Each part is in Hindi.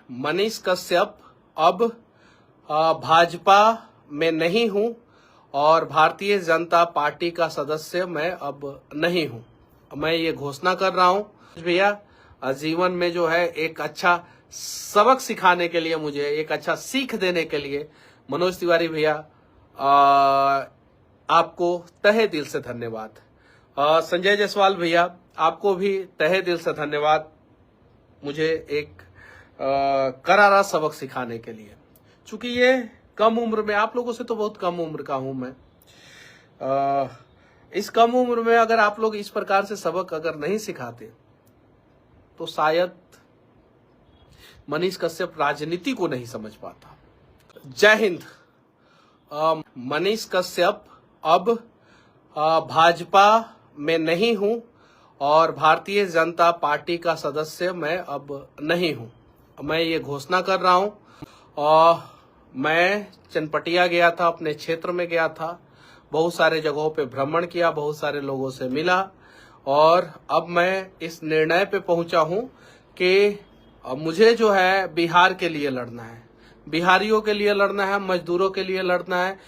मनीष कश्यप अब भाजपा में नहीं हूं और भारतीय जनता पार्टी का सदस्य मैं अब नहीं हूं। मैं ये घोषणा कर रहा हूं भैया, जीवन में जो है एक अच्छा सबक सिखाने के लिए, मुझे एक अच्छा सीख देने के लिए मनोज तिवारी भैया आपको तहे दिल से धन्यवाद। संजय जायसवाल भैया आपको भी तहे दिल से धन्यवाद, मुझे एक करारा सबक सिखाने के लिए। चूंकि ये कम उम्र में, आप लोगों से तो बहुत कम उम्र का हूं मैं, इस कम उम्र में अगर आप लोग इस प्रकार से सबक अगर नहीं सिखाते तो शायद मनीष कश्यप राजनीति को नहीं समझ पाता। जय हिंद। मनीष कश्यप अब भाजपा में नहीं हूं और भारतीय जनता पार्टी का सदस्य मैं अब नहीं हूं। मैं ये घोषणा कर रहा हूं। मैं चनपटिया गया था, अपने क्षेत्र में गया था, बहुत सारे जगहों पे भ्रमण किया, बहुत सारे लोगों से मिला और अब मैं इस निर्णय पे पहुंचा हूं कि मुझे जो है बिहार के लिए लड़ना है, बिहारियों के लिए लड़ना है, मजदूरों के लिए लड़ना है,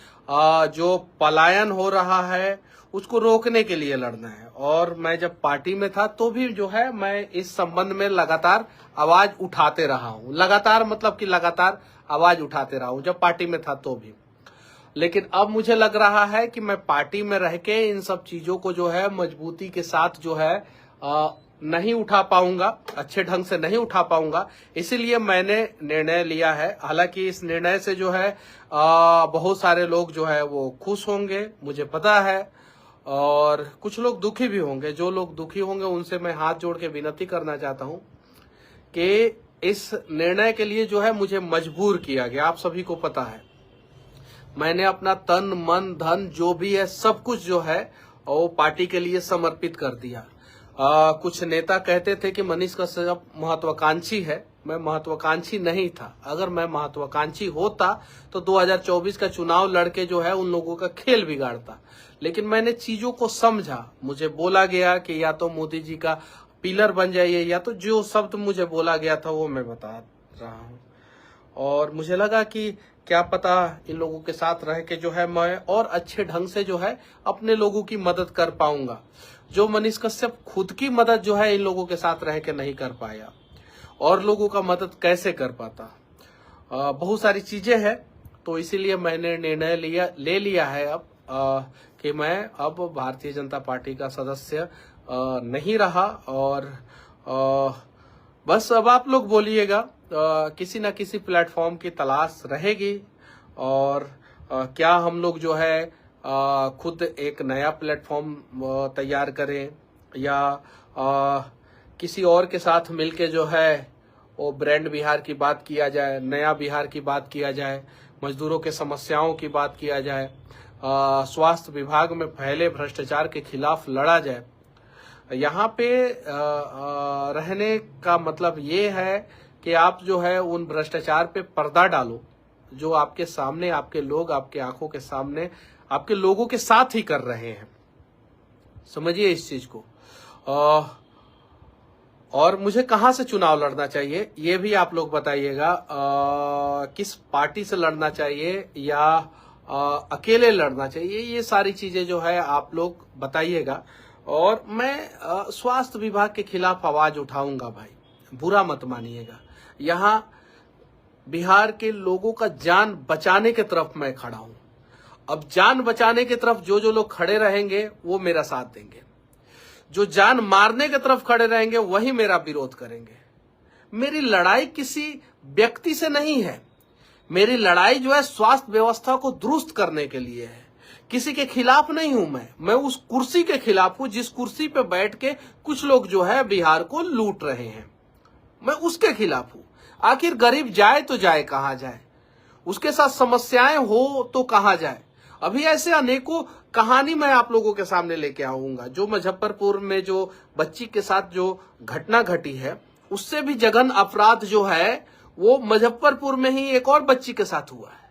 जो पलायन हो रहा है उसको रोकने के लिए लड़ना है। और मैं जब पार्टी में था तो भी जो है मैं इस संबंध में लगातार आवाज उठाते रहा हूं। लगातार मतलब कि लगातार आवाज उठाते रहा हूं जब पार्टी में था तो भी। लेकिन अब मुझे लग रहा है कि मैं पार्टी में रह के इन सब चीजों को जो है मजबूती के साथ जो है नहीं उठा पाऊंगा, अच्छे ढंग से नहीं उठा पाऊंगा। इसीलिए मैंने निर्णय लिया है। हालांकि इस निर्णय से जो है बहुत सारे लोग जो है वो खुश होंगे, मुझे पता है, और कुछ लोग दुखी भी होंगे। जो लोग दुखी होंगे उनसे मैं हाथ जोड़ के विनती करना चाहता हूं कि इस निर्णय के लिए जो है मुझे मजबूर किया गया। आप सभी को पता है मैंने अपना तन मन धन जो भी है सब कुछ जो है वो पार्टी के लिए समर्पित कर दिया। कुछ नेता कहते थे कि मनीष कश्यप महत्वाकांक्षी है। मैं महत्वाकांक्षी नहीं था। अगर मैं महत्वाकांक्षी होता तो 2024 का चुनाव लड़के जो है उन लोगों का खेल बिगाड़ता। लेकिन मैंने चीजों को समझा। मुझे बोला गया कि या तो मोदी जी का पिलर बन जाइए, या तो जो शब्द मुझे बोला गया था वो मैं बता रहा हूँ। और मुझे लगा कि क्या पता इन लोगों के साथ रह के जो है मैं और अच्छे ढंग से जो है अपने लोगों की मदद कर पाऊंगा। जो मनीष कश्यप खुद की मदद जो है इन लोगों के साथ रह के नहीं कर पाया, और लोगों का मदद कैसे कर पाता। बहुत सारी चीजें हैं, तो इसीलिए मैंने निर्णय ले लिया है अब कि मैं अब भारतीय जनता पार्टी का सदस्य नहीं रहा। और बस अब आप लोग बोलिएगा, किसी न किसी प्लेटफॉर्म की तलाश रहेगी और क्या हम लोग जो है खुद एक नया प्लेटफॉर्म तैयार करें या किसी और के साथ मिलके जो है वो ब्रांड बिहार की बात किया जाए, नया बिहार की बात किया जाए, मजदूरों के समस्याओं की बात किया जाए, स्वास्थ्य विभाग में फैले भ्रष्टाचार के खिलाफ लड़ा जाए। यहाँ पे रहने का मतलब ये है कि आप जो है उन भ्रष्टाचार पे पर्दा डालो जो आपके सामने, आपके लोग आपके आंखों के सामने आपके लोगों के साथ ही कर रहे हैं। समझिए इस चीज को। और मुझे कहां से चुनाव लड़ना चाहिए ये भी आप लोग बताइएगा। किस पार्टी से लड़ना चाहिए या अकेले लड़ना चाहिए, ये सारी चीजें जो है आप लोग बताइएगा। और मैं स्वास्थ्य विभाग के खिलाफ आवाज उठाऊंगा भाई, बुरा मत मानिएगा। यहाँ बिहार के लोगों का जान बचाने की तरफ मैं खड़ा हूं। अब जान बचाने की तरफ जो जो लोग खड़े रहेंगे वो मेरा साथ देंगे, जो जान मारने की तरफ खड़े रहेंगे वही मेरा विरोध करेंगे। मेरी लड़ाई किसी व्यक्ति से नहीं है, मेरी लड़ाई जो है स्वास्थ्य व्यवस्था को दुरुस्त करने के लिए है। किसी के खिलाफ नहीं हूं मैं उस कुर्सी के खिलाफ हूं जिस कुर्सी पे बैठ के कुछ लोग जो है बिहार को लूट रहे हैं। मैं उसके खिलाफ हूं। आखिर गरीब जाए तो जाए कहां जाए, उसके साथ समस्याएं हो तो कहां जाए। अभी ऐसे अनेकों कहानी मैं आप लोगों के सामने लेके आऊंगा। जो मुजफ्फरपुर में जो बच्ची के साथ जो घटना घटी है, उससे भी जघन अपराध जो है वो मुजफ्फरपुर में ही एक और बच्ची के साथ हुआ है।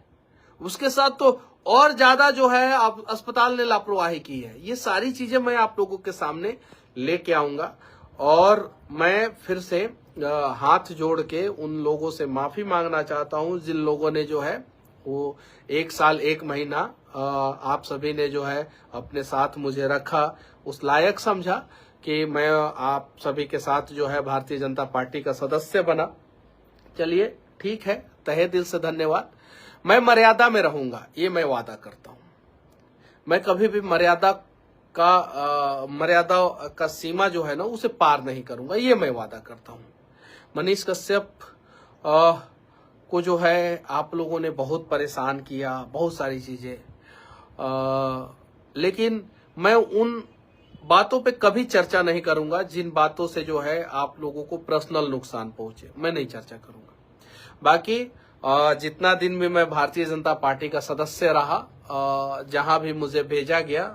उसके साथ तो और ज्यादा जो है अस्पताल ने लापरवाही की है। ये सारी चीजें मैं आप लोगों के सामने लेके आऊंगा और मैं फिर से हाथ जोड़ के उन लोगों से माफी मांगना चाहता हूं जिन लोगों ने जो है वो 1 साल 1 महीना आप सभी ने जो है अपने साथ मुझे रखा, उस लायक समझा कि मैं आप सभी के साथ जो है भारतीय जनता पार्टी का सदस्य बना। चलिए ठीक है, तहे दिल से धन्यवाद। मैं मर्यादा में रहूंगा, ये मैं वादा करता हूं। मैं कभी भी मर्यादा का सीमा जो है ना उसे पार नहीं करूंगा, ये मैं वादा करता हूं। मनीष कश्यप को जो है आप लोगों ने बहुत परेशान किया, बहुत सारी चीजें, लेकिन मैं उन बातों पे कभी चर्चा नहीं करूंगा जिन बातों से जो है आप लोगों को पर्सनल नुकसान पहुंचे, मैं नहीं चर्चा करूंगा। बाकी जितना दिन भी मैं भारतीय जनता पार्टी का सदस्य रहा, जहां भी मुझे भेजा गया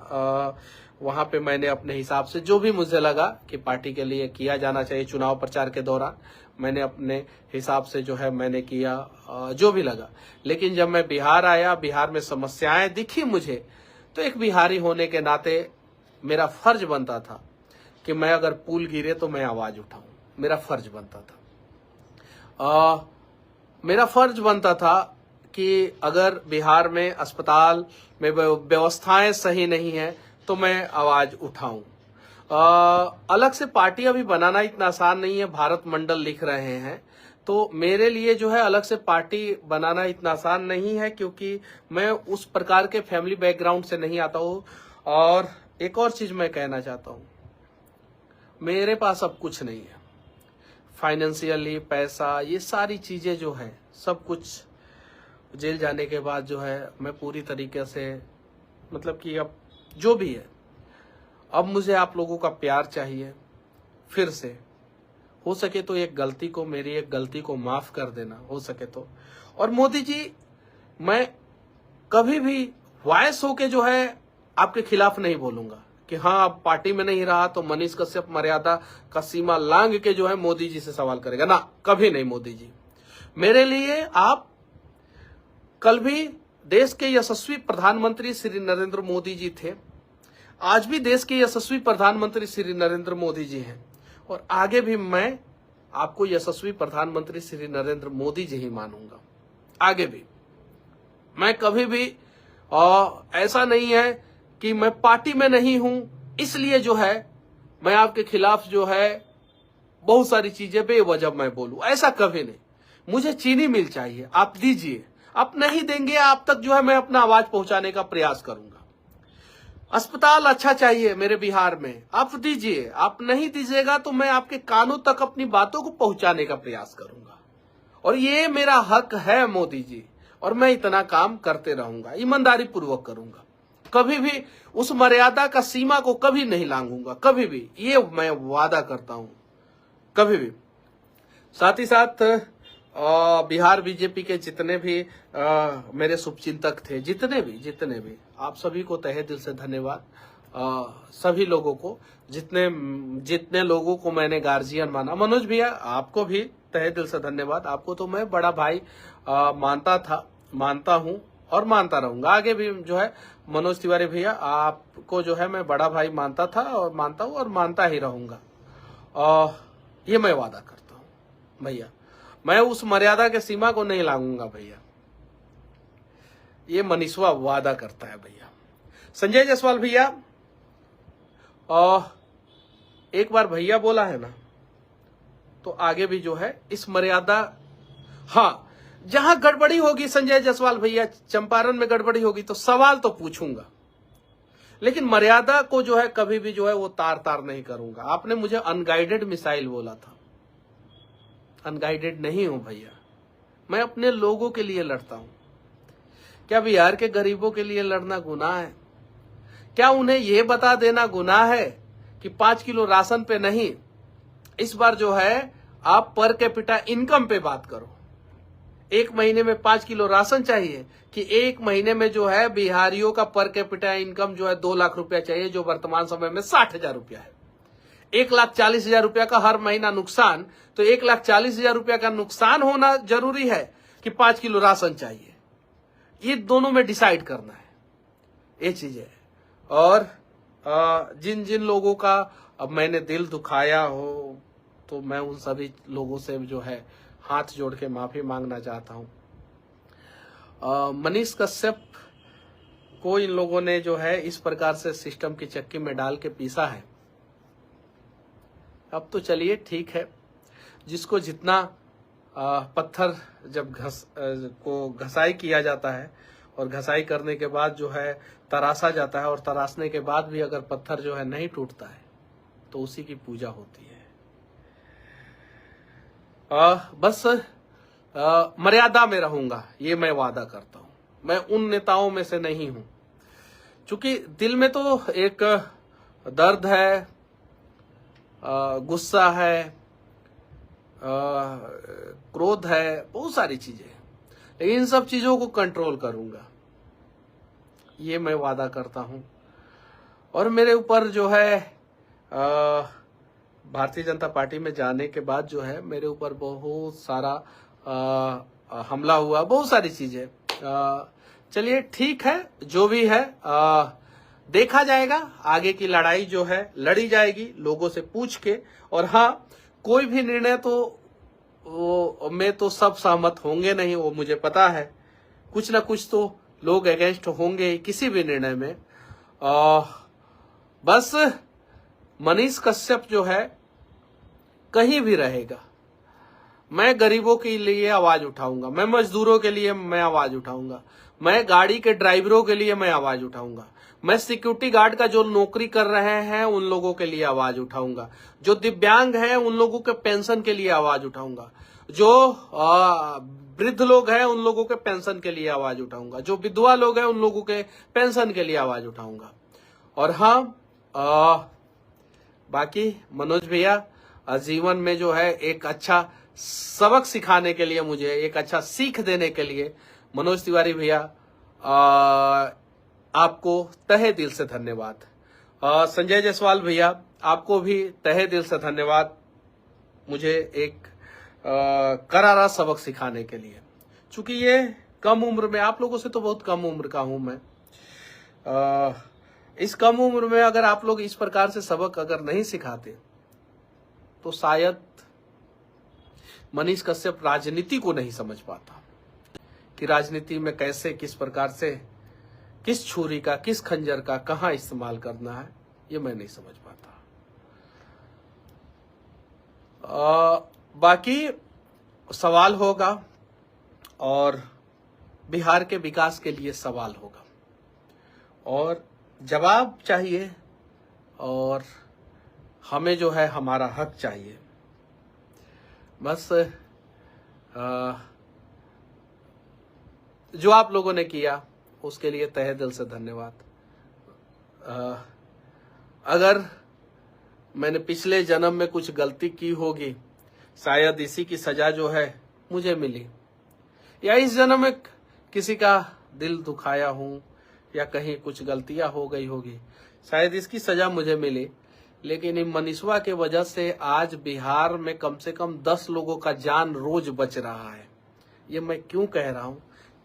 वहां पे मैंने अपने हिसाब से जो भी मुझे लगा कि पार्टी के लिए किया जाना चाहिए चुनाव प्रचार के दौरान, मैंने अपने हिसाब से जो है मैंने किया जो भी लगा। लेकिन जब मैं बिहार आया, बिहार में समस्याएं दिखी मुझे, तो एक बिहारी होने के नाते मेरा फर्ज बनता था कि मैं अगर पुल गिरे तो मैं आवाज उठाऊं, मेरा फर्ज बनता था। मेरा फर्ज बनता था कि अगर बिहार में अस्पताल में व्यवस्थाएं सही नहीं है तो मैं आवाज उठाऊं। अलग से पार्टी अभी बनाना इतना आसान नहीं है, भारत मंडल लिख रहे हैं, तो मेरे लिए जो है अलग से पार्टी बनाना इतना आसान नहीं है, क्योंकि मैं उस प्रकार के फैमिली बैकग्राउंड से नहीं आता हूं। और एक और चीज मैं कहना चाहता हूं, मेरे पास अब कुछ नहीं है, फाइनेंशियली पैसा, ये सारी चीजें जो है सब कुछ जेल जाने के बाद जो है मैं पूरी तरीके से, मतलब कि अब जो भी है, अब मुझे आप लोगों का प्यार चाहिए। फिर से हो सके तो मेरी एक गलती को माफ कर देना, हो सके तो। और मोदी जी, मैं कभी भी वॉइस होके जो है आपके खिलाफ नहीं बोलूंगा कि हाँ आप पार्टी में नहीं रहा तो मनीष कश्यप मर्यादा का सीमा लांघ के जो है मोदी जी से सवाल करेगा, ना, कभी नहीं। मोदी जी मेरे लिए आप कल भी देश के यशस्वी प्रधानमंत्री श्री नरेंद्र मोदी जी थे, आज भी देश के यशस्वी प्रधानमंत्री श्री नरेंद्र मोदी जी हैं, और आगे भी मैं आपको यशस्वी प्रधानमंत्री श्री नरेंद्र मोदी जी ही मानूंगा। आगे भी मैं कभी भी ऐसा नहीं है कि मैं पार्टी में नहीं हूं इसलिए जो है मैं आपके खिलाफ जो है बहुत सारी चीजें बेवजह मैं बोलूं, ऐसा कभी नहीं। मुझे चीनी मिल चाहिए, आप दीजिए, आप नहीं देंगे, आप तक जो है मैं अपना आवाज पहुंचाने का प्रयास करूंगा। अस्पताल अच्छा चाहिए मेरे बिहार में, आप दीजिए, आप नहीं दीजिएगा तो मैं आपके कानों तक अपनी बातों को पहुंचाने का प्रयास करूंगा, और ये मेरा हक है मोदी जी, और मैं इतना काम करते रहूंगा, ईमानदारी पूर्वक करूंगा। कभी भी उस मर्यादा का सीमा को कभी नहीं लांघूंगा, कभी भी, ये मैं वादा करता हूं, कभी भी। साथ ही साथ बिहार बीजेपी के जितने भी मेरे शुभचिंतक थे, जितने भी आप सभी को तहे दिल से धन्यवाद। सभी लोगों को, जितने लोगों को मैंने गार्जियन माना, मनोज भैया आपको भी तहे दिल से धन्यवाद। आपको तो मैं बड़ा भाई मानता हूं और मानता रहूंगा, आगे भी जो है। मनोज तिवारी भैया, आपको जो है मैं बड़ा भाई मानता था और मानता हूं और मानता ही रहूंगा, ये मैं वादा करता हूं भैया। मैं उस मर्यादा के सीमा को नहीं लांघूंगा भैया, ये मनीषवा वादा करता है भैया। संजय जायसवाल भैया, एक बार भैया बोला है ना, तो आगे भी जो है इस मर्यादा, हाँ, जहां गड़बड़ी होगी संजय जायसवाल भैया, चंपारण में गड़बड़ी होगी तो सवाल तो पूछूंगा, लेकिन मर्यादा को जो है कभी भी जो है वो तार नहीं करूंगा। आपने मुझे अनगाइडेड मिसाइल बोला था, अनगाइडेड नहीं हूं भैया, मैं अपने लोगों के लिए लड़ता हूं। क्या बिहार के गरीबों के लिए लड़ना गुनाह है? क्या उन्हें यह बता देना गुनाह है कि 5 किलो राशन पे नहीं, इस बार जो है आप पर कैपिटा इनकम पे बात करो। 1 महीने में 5 किलो राशन चाहिए कि 1 महीने में जो है बिहारियों का पर कैपिटा इनकम जो है 2 लाख रुपया चाहिए, जो वर्तमान समय में 60,000 रुपया है। 1,40,000 रुपया का हर महीना नुकसान, तो 1,40,000 रुपया का नुकसान होना जरूरी है कि 5 किलो राशन चाहिए? ये दोनों में डिसाइड करना है, ये चीज है। और जिन लोगों का अब मैंने दिल दुखाया हो तो मैं उन सभी लोगों से जो है हाथ जोड़ के माफी मांगना चाहता हूं। मनीष कश्यप को इन लोगों ने जो है इस प्रकार से सिस्टम की चक्की में डाल के पीसा है। अब तो चलिए ठीक है, जिसको जितना पत्थर जब घसाई किया जाता है और घसाई करने के बाद जो है तराशा जाता है, और तराशने के बाद भी अगर पत्थर जो है नहीं टूटता है तो उसी की पूजा होती है। बस मर्यादा में रहूंगा, ये मैं वादा करता हूं। मैं उन नेताओं में से नहीं हूं, क्योंकि दिल में तो एक दर्द है, गुस्सा है, क्रोध है, बहुत सारी चीजें हैं, लेकिन इन सब चीजों को कंट्रोल करूंगा, ये मैं वादा करता हूं। और मेरे ऊपर जो है भारतीय जनता पार्टी में जाने के बाद जो है मेरे ऊपर बहुत सारा हमला हुआ, बहुत सारी चीजें। चलिए ठीक है, जो भी है देखा जाएगा, आगे की लड़ाई जो है लड़ी जाएगी लोगों से पूछ के। और हाँ, कोई भी निर्णय तो में तो सब सहमत होंगे नहीं, वो मुझे पता है। कुछ ना कुछ तो लोग अगेंस्ट होंगे किसी भी निर्णय में। बस मनीष कश्यप जो है कहीं भी रहेगा, मैं गरीबों के लिए आवाज उठाऊंगा, मैं मजदूरों के लिए मैं आवाज उठाऊंगा, मैं गाड़ी के ड्राइवरों के लिए मैं आवाज उठाऊंगा, मैं सिक्योरिटी गार्ड का जो नौकरी कर रहे हैं उन लोगों के लिए आवाज उठाऊंगा, जो दिव्यांग हैं उन लोगों के पेंशन के लिए आवाज उठाऊंगा, जो वृद्ध लोग हैं उन लोगों के पेंशन के लिए आवाज उठाऊंगा, जो विधवा लोग हैं उन लोगों के पेंशन के लिए आवाज उठाऊंगा। और हाँ, बाकी मनोज भैया जीवन में जो है एक अच्छा सबक सिखाने के लिए, मुझे एक अच्छा सीख देने के लिए मनोज तिवारी भैया आपको तहे दिल से धन्यवाद। संजय जायसवाल भैया आपको भी तहे दिल से धन्यवाद, मुझे एक करारा सबक सिखाने के लिए। चूंकि ये कम उम्र में, आप लोगों से तो बहुत कम उम्र का हूं मैं, इस कम उम्र में अगर आप लोग इस प्रकार से सबक अगर नहीं सिखाते तो शायद मनीष कश्यप राजनीति को नहीं समझ पाता कि राजनीति में कैसे, किस प्रकार से, किस छुरी का, किस खंजर का कहां इस्तेमाल करना है, ये मैं नहीं समझ पाता। बाकी सवाल होगा और बिहार के विकास के लिए सवाल होगा और जवाब चाहिए, और हमें जो है हमारा हक चाहिए। बस जो आप लोगों ने किया उसके लिए तहे दिल से धन्यवाद। अगर मैंने पिछले जन्म में कुछ गलती की होगी, शायद इसी की सजा जो है मुझे मिली, या इस जन्म में किसी का दिल दुखाया हूं या कहीं कुछ गलतियां हो गई होगी, शायद इसकी सजा मुझे मिली। लेकिन इन मनीषवा के वजह से आज बिहार में कम से कम 10 लोगों का जान रोज बच रहा है। ये मैं क्यों कह रहा हूं?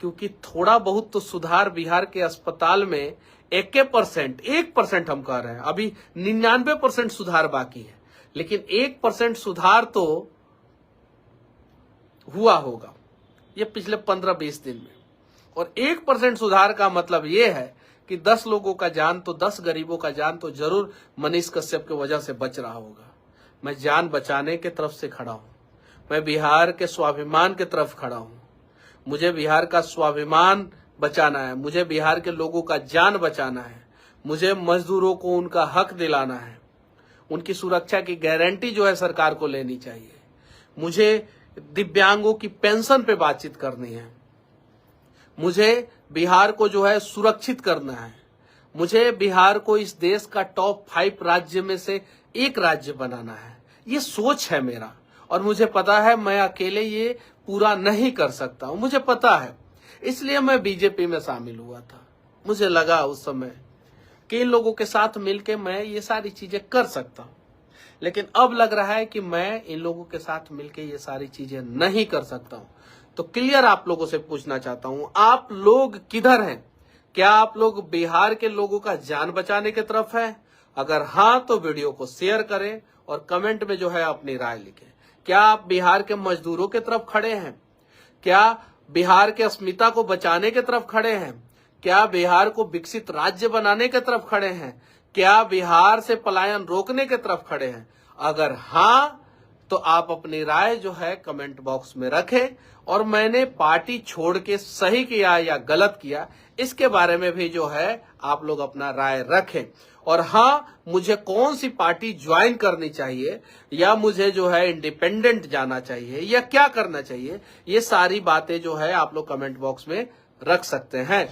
क्योंकि थोड़ा बहुत तो सुधार बिहार के अस्पताल में 1% हम कह रहे हैं, अभी 99% सुधार बाकी है, लेकिन 1% सुधार तो हुआ होगा ये पिछले 15-20 दिन में। और 1% सुधार का मतलब ये है कि 10 लोगों का जान, तो 10 गरीबों का जान तो जरूर मनीष कश्यप की वजह से बच रहा होगा। मैं जान बचाने के तरफ से खड़ा हूं, मैं बिहार के स्वाभिमान के तरफ खड़ा हूं। मुझे बिहार का स्वाभिमान बचाना है, मुझे बिहार के लोगों का जान बचाना है, मुझे मजदूरों को उनका हक दिलाना है, उनकी सुरक्षा की गारंटी जो है सरकार को लेनी चाहिए, मुझे दिव्यांगों की पेंशन पे बातचीत करनी है, मुझे बिहार को जो है सुरक्षित करना है, मुझे बिहार को इस देश का टॉप 5 राज्य में से एक राज्य बनाना है। ये सोच है मेरा, और मुझे पता है मैं अकेले ये पूरा नहीं कर सकता हूं, मुझे पता है। इसलिए मैं बीजेपी में शामिल हुआ था। मुझे लगा उस समय कि इन लोगों के साथ मिलके मैं ये सारी चीजें कर सकता हूं, लेकिन अब लग रहा है कि मैं इन लोगों के साथ मिलके ये सारी चीजें नहीं कर सकता हूं। तो क्लियर आप लोगों से पूछना चाहता हूं, आप लोग किधर हैं? क्या आप लोग बिहार के लोगों का जान बचाने की तरफ हैं? अगर हाँ तो वीडियो को शेयर करें और कमेंट में जो है अपनी राय लिखें। क्या आप बिहार के मजदूरों की तरफ खड़े हैं? क्या बिहार के अस्मिता को बचाने की तरफ खड़े हैं? क्या बिहार को विकसित राज्य बनाने की तरफ खड़े हैं? क्या बिहार से पलायन रोकने की तरफ खड़े हैं? अगर हाँ तो आप अपनी राय जो है कमेंट बॉक्स में रखें, और मैंने पार्टी छोड़ के सही किया या गलत किया इसके बारे में भी जो है आप लोग अपना राय रखें। और हाँ, मुझे कौन सी पार्टी ज्वाइन करनी चाहिए या मुझे जो है इंडिपेंडेंट जाना चाहिए या क्या करना चाहिए, ये सारी बातें जो है आप लोग कमेंट बॉक्स में रख सकते हैं।